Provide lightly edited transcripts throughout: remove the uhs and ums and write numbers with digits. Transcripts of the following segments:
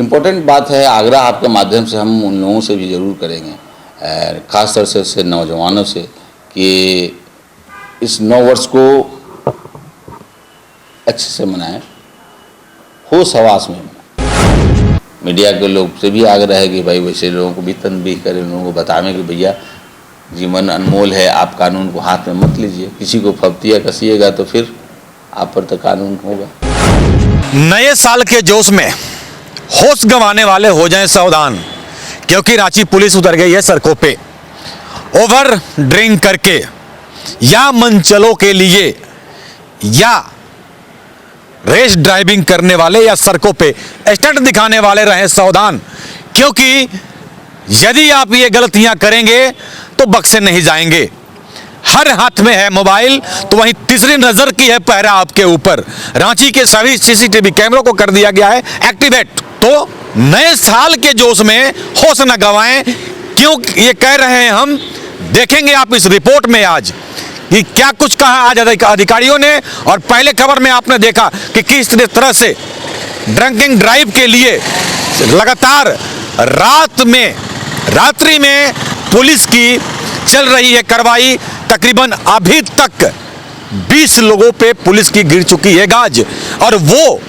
Important बात है, आग्रह आपके माध्यम से हम उन लोगों से भी ज़रूर करेंगे, ख़ास तौर से नौजवानों से, कि इस नव वर्ष को अच्छे से मनाएं, होश हवास में मनाएं। मीडिया के लोग से भी आग्रह है कि भाई वैसे लोगों को भी तनबीह करें, लोगों को बताएं कि भैया जीवन अनमोल है, आप कानून को हाथ में मत लीजिए, किसी को फब्तिया कसिएगा तो फिर आप पर तो कानून होगा। नए साल के जोश में होश गंवाने वाले हो जाएं सावधान, क्योंकि रांची पुलिस उतर गई है सड़कों पे। ओवर ड्रिंक करके या मनचलों के लिए या रेस ड्राइविंग करने वाले या सड़कों पे स्टंट दिखाने वाले रहें सावधान, क्योंकि यदि आप ये गलतियां करेंगे तो बख्शे नहीं जाएंगे। हर हाथ में है मोबाइल, तो वहीं तीसरी नजर की है पहरा आपके ऊपर। रांची के सभी सीसीटीवी कैमरों को कर दिया गया है एक्टिवेट। तो नए साल के जोश में होश न गंवाएं, क्यों ये कह रहे हैं हम, देखेंगे आप इस रिपोर्ट में आज कि क्या कुछ कहा आज अधिकारियों ने। और पहले खबर में आपने देखा कि किस तरह से ड्रंकिंग ड्राइव के लिए लगातार रात्रि में पुलिस की चल रही है कार्रवाई। तकरीबन अभी तक 20 लोगों पे पुलिस की गिर चुकी है गाज, और वो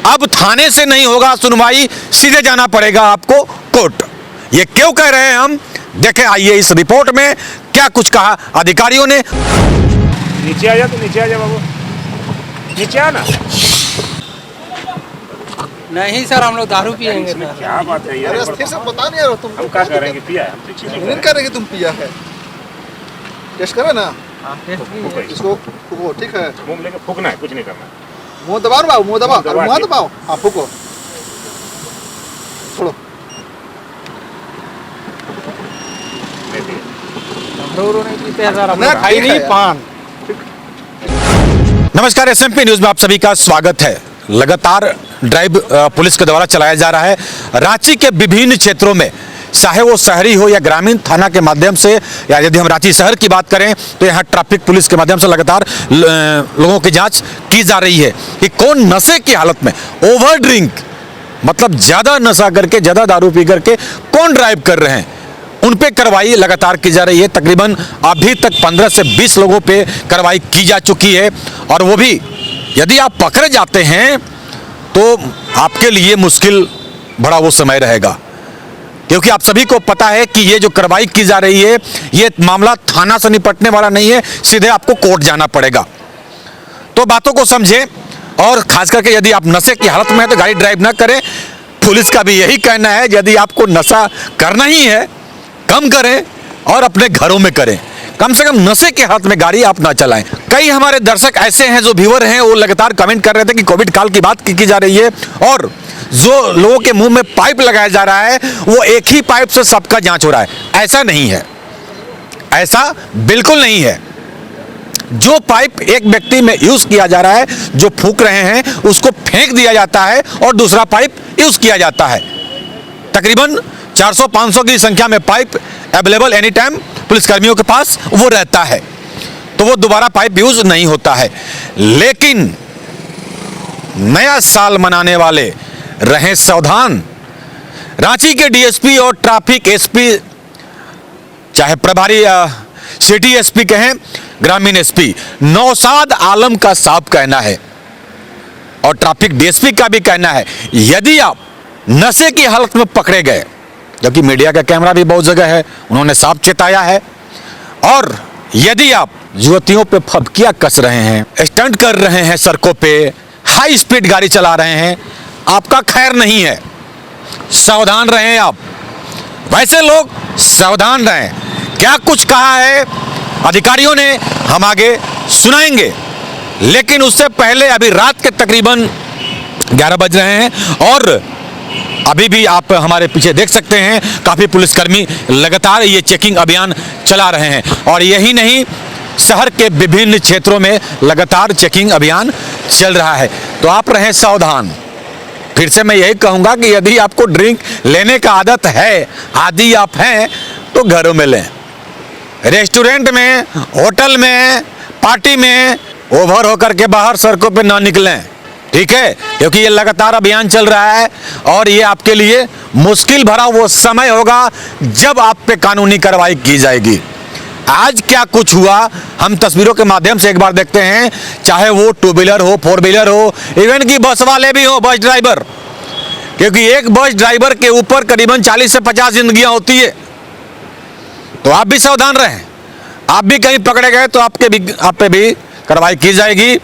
अब थाने से नहीं होगा सुनवाई, सीधे जाना पड़ेगा आपको कोर्ट। ये क्यों कह रहे हैं हम, देखें आइए इस रिपोर्ट में क्या कुछ कहा अधिकारियों ने। नीचे आ जा, तो नीचे आ जा बाबू, नीचे आ ना। नहीं सर, हम लोग दारू पिएंगे। क्या बात है यार, फिर से बता नहीं रहे तुम, हम क्या करेंगे, पिया है, हम तो चीज़ नहीं करेंगे, तुम पिया है, टेस्ट करो ना नहीं इसको, फूको, ठीक है, मुंह में लेके फूकना है, कुछ नहीं करना है। मुंह दबाओ बाबू, मुंह दबाओ, मुंह दबाओ, हाँ फूको, छोड़ो। पान। नमस्कार, एसएमपी न्यूज में आप सभी का स्वागत है। लगातार ड्राइव पुलिस के द्वारा चलाया जा रहा है रांची के विभिन्न क्षेत्रों में, चाहे वो शहरी हो या ग्रामीण, थाना के माध्यम से, या यदि हम रांची शहर की बात करें तो यहाँ ट्रैफिक पुलिस के माध्यम से लगातार लोगों की जांच की जा रही है कि कौन नशे की हालत में, ओवर ड्रिंक मतलब ज़्यादा नशा करके, ज़्यादा दारू पी करके कौन ड्राइव कर रहे हैं, उन पे कार्रवाई लगातार की जा रही है। तकरीबन अभी तक 15 से 20 लोगों पे कार्रवाई की जा चुकी है, और वो भी यदि आप पकड़े जाते हैं तो आपके लिए मुश्किल बड़ा वो समय रहेगा, क्योंकि आप सभी को पता है कि ये जो कार्रवाई की जा रही है ये मामला थाना से निपटने वाला नहीं है, सीधे आपको कोर्ट जाना पड़ेगा। तो बातों को समझें, और खास करके यदि आप नशे की हालत में हैं तो गाड़ी ड्राइव ना करें। पुलिस का भी यही कहना है, यदि आपको नशा करना ही है कम करें और अपने घरों में करें, कम से कम नशे के हाथ में गाड़ी आप ना चलाएं। कई हमारे दर्शक ऐसे हैं जो व्यूअर हैं, वो लगातार कमेंट कर रहे थे कि कोविड काल की बात की जा रही है, और जो लोगों के मुंह में पाइप लगाया जा रहा है वो एक ही पाइप से सबका जांच हो रहा है। ऐसा नहीं है, ऐसा बिल्कुल नहीं है। जो पाइप एक व्यक्ति में यूज किया जा रहा है, जो फूंक रहे हैं उसको फेंक दिया जाता है और दूसरा पाइप यूज किया जाता है। तकरीबन 400-500 की संख्या में पाइप अवेलेबल एनी टाइम पुलिसकर्मियों के पास वो रहता है, तो वो दोबारा पाइप यूज नहीं होता है। लेकिन नया साल मनाने वाले रहें सावधान। रांची के डीएसपी और ट्रैफिक एसपी, चाहे प्रभारी सिटी एसपी कहें, ग्रामीण एसपी नौशाद आलम का साफ कहना है, और ट्रैफिक डीएसपी का भी कहना है, यदि आप नशे की हालत में पकड़े गए, जबकि मीडिया का कैमरा भी बहुत जगह है, उन्होंने साफ चेताया है, और यदि आप युवतियों पे फबकियां कस रहे हैं, स्टंट कर रहे हैं सड़कों पे, हाई स्पीड गाड़ी चला रहे हैं, आपका खैर नहीं है, सावधान रहें आप। वैसे लोग सावधान रहें। क्या कुछ कहा है अधिकारियों ने हम आगे सुनाएंगे, लेकिन उससे पहले अभी रात के तकरीबन 11 बज रहे हैं, और अभी भी आप हमारे पीछे देख सकते हैं काफ़ी पुलिसकर्मी लगातार ये चेकिंग अभियान चला रहे हैं, और यही नहीं, शहर के विभिन्न क्षेत्रों में लगातार चेकिंग अभियान चल रहा है। तो आप रहें सावधान। फिर से मैं यही कहूँगा कि यदि आपको ड्रिंक लेने का आदत है, आदी आप हैं, तो घरों में लें, रेस्टोरेंट में, होटल में, पार्टी में ओवर होकर के बाहर सड़कों पे ना निकलें। ठीक है, क्योंकि ये लगातार अभियान चल रहा है और ये आपके लिए मुश्किल भरा वो समय होगा जब आप पे कानूनी कार्रवाई की जाएगी। आज क्या कुछ हुआ हम तस्वीरों के माध्यम से एक बार देखते हैं, चाहे वो टू व्हीलर हो, फोर व्हीलर हो, इवन की बस वाले भी हो, बस ड्राइवर, क्योंकि एक बस ड्राइवर के ऊपर करीबन 40 से 50 जिंदगियां होती है। तो आप भी सावधान रहें, आप भी कहीं पकड़े गए तो आप पे भी कार्रवाई की जाएगी।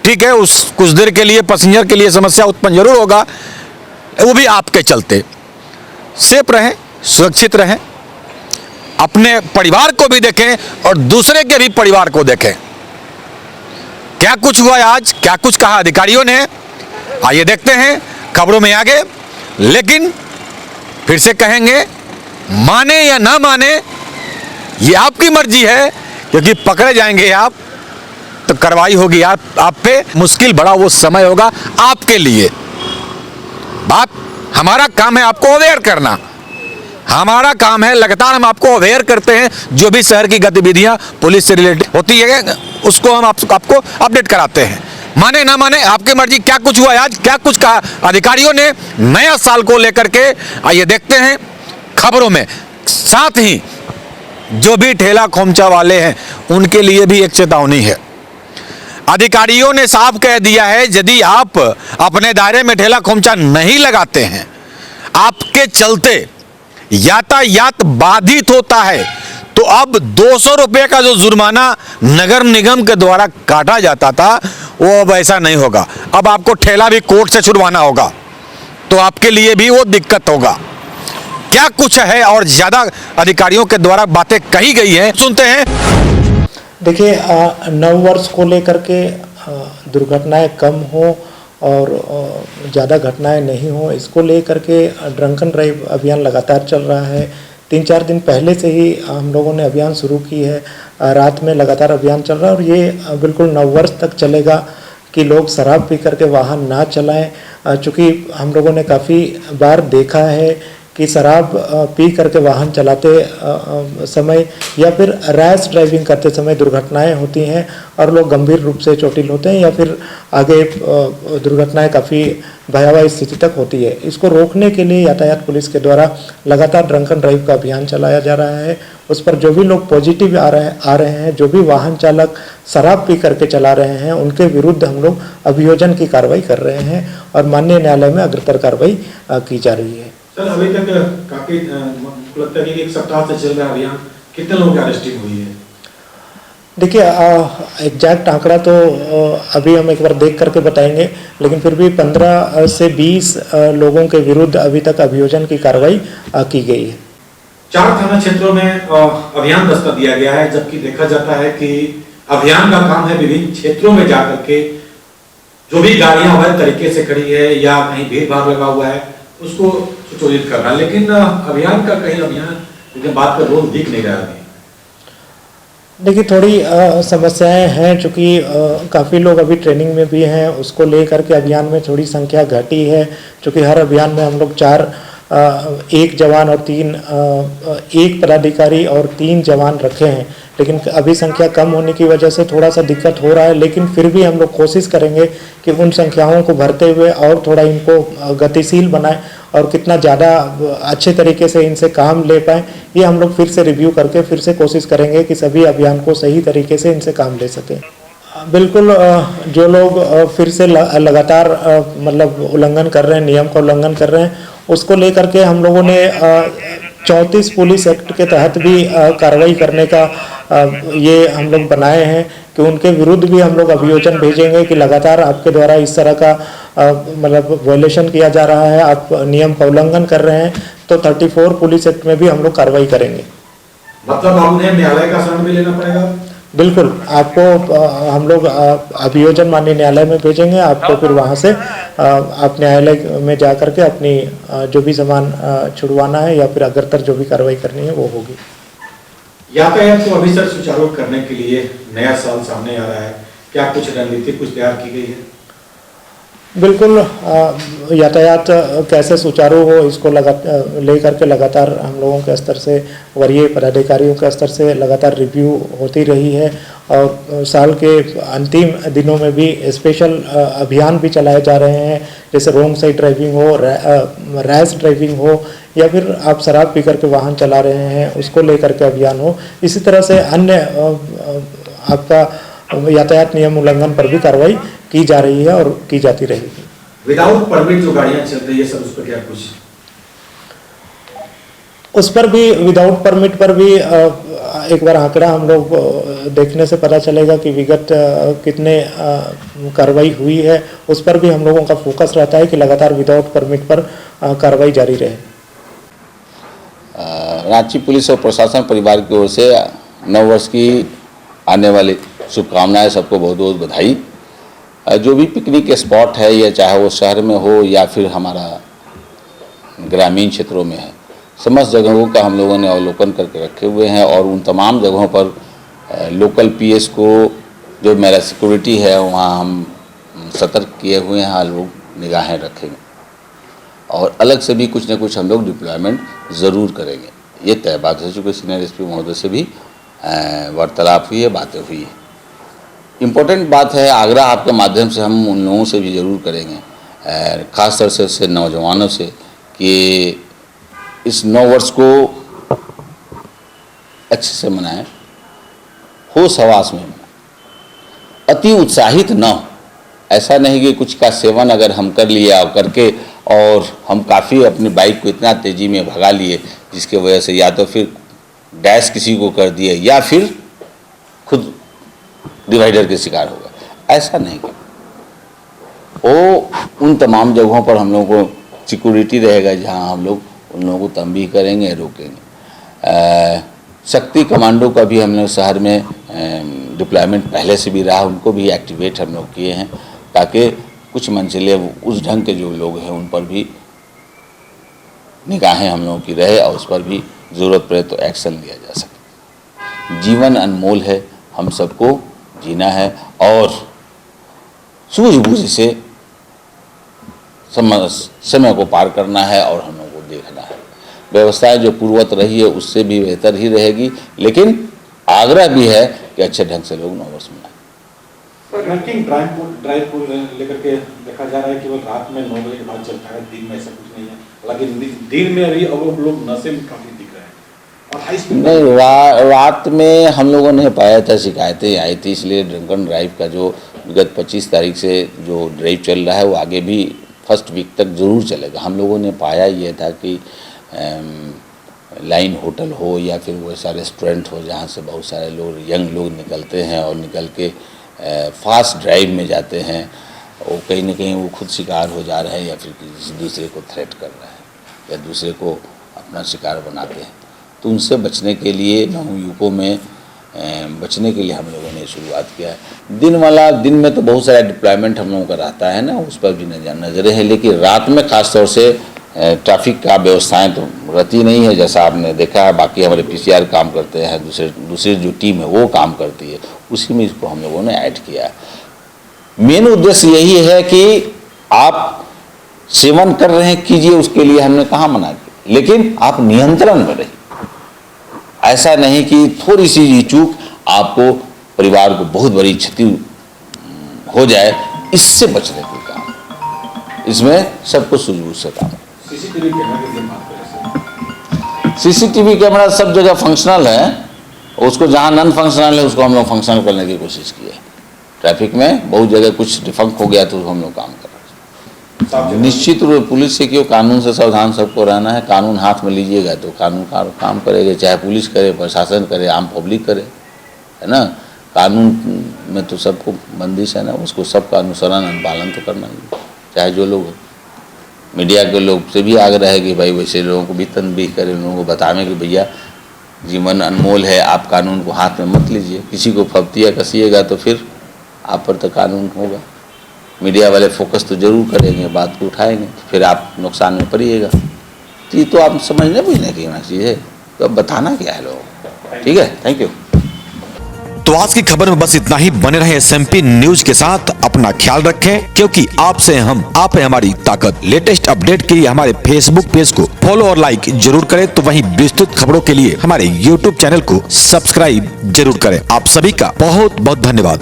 ठीक है, उस कुछ देर के लिए पैसेंजर के लिए समस्या उत्पन्न जरूर होगा, वो भी आपके चलते। सेफ रहें, सुरक्षित रहें, अपने परिवार को भी देखें और दूसरे के भी परिवार को देखें। क्या कुछ हुआ आज, क्या कुछ कहा अधिकारियों ने, आइए देखते हैं खबरों में आगे। लेकिन फिर से कहेंगे, माने या ना माने ये आपकी मर्जी है, क्योंकि पकड़े जाएंगे आप तो कार्रवाई होगी आप पे, मुश्किल बड़ा वो समय होगा आपके लिए। बात हमारा काम है आपको अवेयर करना, हमारा काम है, लगातार हम आपको अवेयर करते हैं। जो भी शहर की गतिविधियां पुलिस से रिलेटेड होती है उसको हम आपको अपडेट कराते हैं। माने ना माने आपकी मर्जी। क्या कुछ हुआ आज, क्या कुछ कहा अधिकारियों ने नया साल को लेकर के, आइए देखते हैं खबरों में। साथ ही जो भी ठेला खोमचा वाले हैं उनके लिए भी एक चेतावनी है। अधिकारियों ने साफ कह दिया है, यदि आप अपने दायरे में ठेला खोमचा नहीं लगाते हैं, आपके चलते यातायात बाधित होता है, तो अब 200 रुपये का जो जुर्माना नगर निगम के द्वारा काटा जाता था वो अब ऐसा नहीं होगा। अब आपको ठेला भी कोर्ट से छुड़वाना होगा, तो आपके लिए भी वो दिक्कत होगा। क्या कुछ है और ज्यादा अधिकारियों के द्वारा बातें कही गई हैं, सुनते हैं। देखिए, नव वर्ष को लेकर के दुर्घटनाएं कम हो और ज़्यादा घटनाएं नहीं हो, इसको लेकर के ड्रंकन ड्राइव अभियान लगातार चल रहा है। 3-4 दिन पहले से ही हम लोगों ने अभियान शुरू की है, रात में लगातार अभियान चल रहा है और ये बिल्कुल नव वर्ष तक चलेगा कि लोग शराब पी करके वाहन ना चलाएं। चूँकि हम लोगों ने काफ़ी बार देखा है कि शराब पी करके वाहन चलाते समय या फिर रैश ड्राइविंग करते समय दुर्घटनाएं होती हैं और लोग गंभीर रूप से चोटिल होते हैं या फिर आगे दुर्घटनाएं काफ़ी भयावह स्थिति तक होती है। इसको रोकने के लिए यातायात पुलिस के द्वारा लगातार ड्रंकन ड्राइव का अभियान चलाया जा रहा है। उस पर जो भी लोग पॉजिटिव आ रहे हैं, जो भी वाहन चालक शराब पी करके चला रहे हैं, उनके विरुद्ध हम लोग अभियोजन की कार्रवाई कर रहे हैं और माननीय न्यायालय में अग्रतर कार्रवाई की जा रही है। सर, अभी तक काफी लगता है कि एक सप्ताह से चल रहा है अभियान, कितने लोगों की अरेस्टिंग हुई है? देखिए, एग्जैक्ट आंकड़ा तो अभी हम एक बार देख करके बताएंगे, लेकिन फिर भी 15 से 20 लोगों के विरुद्ध अभी तक अभियोजन की कार्रवाई की गई है। 4 थाना क्षेत्रों में अभियान दस्ता दिया गया है, जबकि देखा जाता है कि अभियान का काम है विभिन्न क्षेत्रों में जाकर के जो भी गाड़ियां अवैध तरीके से खड़ी है या कहीं भीड़ भाड़ लगा हुआ है उसको सुचालित करना, लेकिन अभियान का कहीं अभियान बात का रोल दिख नहीं रहा है। देखिए, थोड़ी समस्याएं हैं, चूँकि काफ़ी लोग अभी ट्रेनिंग में भी हैं, उसको लेकर के अभियान में थोड़ी संख्या घटी है। चूँकि हर अभियान में हम लोग 1 जवान और 1 पदाधिकारी और 3 जवान रखे हैं, लेकिन अभी संख्या कम होने की वजह से थोड़ा सा दिक्कत हो रहा है। लेकिन फिर भी हम लोग कोशिश करेंगे कि उन संख्याओं को भरते हुए और थोड़ा इनको गतिशील बनाएं और कितना ज़्यादा अच्छे तरीके से इनसे काम ले पाएँ, ये हम लोग फिर से रिव्यू करके फिर से कोशिश करेंगे कि सभी अभियान को सही तरीके से इनसे काम ले सकें। बिल्कुल, जो लोग फिर से लगातार मतलब उल्लंघन कर रहे हैं, नियम का उल्लंघन कर रहे हैं, उसको लेकर के हम लोगों ने 34 पुलिस एक्ट के तहत भी कार्रवाई करने का ये हम लोग बनाए हैं कि उनके विरुद्ध भी हम लोग अभियोजन भेजेंगे कि लगातार आपके द्वारा इस तरह का मतलब वायलेशन किया जा रहा है, आप नियम का उल्लंघन कर रहे हैं, तो 34 पुलिस एक्ट में भी हम लोग कार्रवाई करेंगे। मतलब आपने न्यायालय का शरण भी लेना पड़ेगा? बिल्कुल, आपको हम लोग अभियोजन माननीय न्यायालय में भेजेंगे, आपको फिर वहाँ से आप न्यायालय में जा करके अपनी जो भी सामान छुड़वाना है या फिर अग्रतर जो भी कार्रवाई करनी है वो होगी। यातायात को अभी सर सुचारू करने के लिए नया साल सामने आ रहा है, क्या कुछ रणनीति कुछ तैयार की गई है? बिल्कुल यातायात कैसे सुचारू हो इसको लेकर के लगातार हम लोगों के स्तर से वरीय पदाधिकारियों के स्तर से लगातार रिव्यू होती रही है और साल के अंतिम दिनों में भी स्पेशल अभियान भी चलाए जा रहे हैं, जैसे रोंग साइड ड्राइविंग हो, रैश ड्राइविंग हो या फिर आप शराब पी करके वाहन चला रहे हैं उसको लेकर के अभियान हो। इसी तरह से अन्य आपका यातायात नियम उल्लंघन पर भी कार्रवाई की जा रही है और की जाती रहेगी। विदाउट परमिट जो गाड़ियां चल रही है सर, उस पर क्या कुछ? उस पर भी विदाउट परमिट पर भी एक बार आंकड़ा हम लोग देखने से पता चलेगा कि विगत कितने कार्रवाई हुई है, उस पर भी हम लोगों का फोकस रहता है कि लगातार विदाउट परमिट पर कार्रवाई जारी रहे। रांची पुलिस और प्रशासन परिवार की ओर से नव वर्ष की आने वाली शुभकामनाएं, सबको बहुत बहुत बधाई। जो भी पिकनिक स्पॉट है, या चाहे वो शहर में हो या फिर हमारा ग्रामीण क्षेत्रों में है, समस्त जगहों का हम लोगों ने अवलोकन करके रखे हुए हैं और उन तमाम जगहों पर लोकल पीएस को जो मेरा सिक्योरिटी है वहाँ हम सतर्क किए हुए हैं, लोग निगाहें रखेंगे और अलग से भी कुछ न कुछ हम लोग डिप्लॉयमेंट ज़रूर करेंगे। ये तय बात है, चूँकि सीनियर एसपी महोदय से भी वार्तालाप हुई है, बातें हुई है। इम्पोर्टेंट बात है, आग्रह आपके माध्यम से हम उन लोगों से भी ज़रूर करेंगे, ख़ास तौर से नौजवानों से, कि इस नव वर्ष को अच्छे से मनाएं, होश हवास में मनाएं, अति उत्साहित न हो। ऐसा नहीं कि कुछ का सेवन अगर हम कर लिया करके और हम काफ़ी अपनी बाइक को इतना तेज़ी में भगा लिए जिसके वजह से या तो फिर डैश किसी को कर दिए या फिर खुद डिवाइडर के शिकार होगा। ऐसा नहीं कि वो उन तमाम जगहों पर हम लोगों को सिक्योरिटी रहेगा जहां हम लोग उन लोगों को तंबीह करेंगे, रोकेंगे। शक्ति कमांडो का भी हम लोग शहर में डिप्लॉयमेंट पहले से भी रहा, उनको भी एक्टिवेट हम लोग किए हैं ताकि कुछ मंजिले उस ढंग के जो लोग हैं उन पर भी निगाहें हम लोगों की रहे और उस पर भी ज़रूरत पड़े तो एक्शन लिया जा सके। जीवन अनमोल है, हम सबको जीना है और सूझबूझ से समय को पार करना है और हम लोगों को देखना है। व्यवस्थाएं जो पूर्ववत रही है उससे भी बेहतर ही रहेगी, लेकिन आग्रह भी है कि अच्छे ढंग से लोग नव वर्ष मनाएं। ड्रंकिंग ड्राइव को लेकर के देखा जा रहा है केवल रात में 9 बजे के बाद चलता है, दिन में ऐसा कुछ नहीं है। हालांकि दिन में अभी अब लोग नशे में काफ़ी दिख रहे हैं और हाई स्पीड नहीं, रात में हम लोगों ने पाया था, शिकायतें आई थी, इसलिए ड्रंक एंड ड्राइव का जो विगत 25 तारीख से जो ड्राइव चल रहा है वो आगे भी फर्स्ट वीक तक ज़रूर चलेगा। हम लोगों ने पाया ये था कि लाइन होटल हो या फिर वैसा रेस्टोरेंट हो जहाँ से बहुत सारे लोग यंग लोग निकलते हैं और निकल के फास्ट ड्राइव में जाते हैं, वो कहीं ना कहीं वो खुद शिकार हो जा रहे हैं या फिर किसी दूसरे को थ्रेट कर रहे हैं या दूसरे को अपना शिकार बनाते हैं। तो उनसे बचने के लिए नवयुवकों में बचने के लिए हम लोगों ने शुरुआत किया है। दिन में तो बहुत सारा डिप्लॉयमेंट हम लोगों का रहता है ना, उस पर भी नज़रें हैं, लेकिन रात में खास तौर से ट्रैफिक का व्यवस्थाएं तो रहती नहीं है, जैसा आपने देखा है। बाकी हमारे पीसीआर काम करते हैं, दूसरी जो टीम है वो काम करती है, उसी में इसको हम लोगों ने ऐड किया है। मेन उद्देश्य यही है कि आप सेवन कर रहे हैं कीजिए, उसके लिए हमने कहाँ मना किया, लेकिन आप नियंत्रण में रहिए। ऐसा नहीं कि थोड़ी सी ही चूक आपको परिवार को बहुत बड़ी क्षति हो जाए, इससे बचने के काम, इसमें सब कुछ सूझबूझ से काम। सीसीटीवी कैमरा सब जगह फंक्शनल है, उसको जहाँ नॉन फंक्शनल है उसको हम लोग फंक्शनल करने की कोशिश की है। ट्रैफिक में बहुत जगह कुछ डिफंक हो गया तो हम लोग काम कर रहे हैं। निश्चित रूप पुलिस से क्यों, कानून से सावधान सबको रहना है। कानून हाथ में लीजिएगा तो कानून का काम करेगा, चाहे पुलिस करे, प्रशासन करे, आम पब्लिक करे, है ना। कानून में तो सबको बंदिश है ना, उसको सबका अनुसरण अनुपालन तो करना ही, चाहे जो लोग। मीडिया के लोग से भी आग्रह है कि भाई वैसे लोगों को भी तनबीह करें, लोगों को बताएं कि भैया जीवन अनमोल है, आप कानून को हाथ में मत लीजिए। किसी को फब्तिया कसिएगा तो फिर आप पर तो कानून होगा। मीडिया वाले फोकस तो जरूर करेंगे, बात को उठाएंगे, फिर आप नुकसान में पड़िएगा। तो ये तो आप समझने बुझने की ना चीज़ है, तो अब बताना क्या है लोगों को। ठीक है, थैंक यू। तो आज की खबर में बस इतना ही। बने रहे SMP न्यूज के साथ, अपना ख्याल रखें, क्योंकि आपसे हम, आप है हमारी ताकत। लेटेस्ट अपडेट के लिए हमारे फेसबुक पेज को फॉलो और लाइक जरूर करें, तो वहीं विस्तृत खबरों के लिए हमारे YouTube चैनल को सब्सक्राइब जरूर करें। आप सभी का बहुत बहुत धन्यवाद।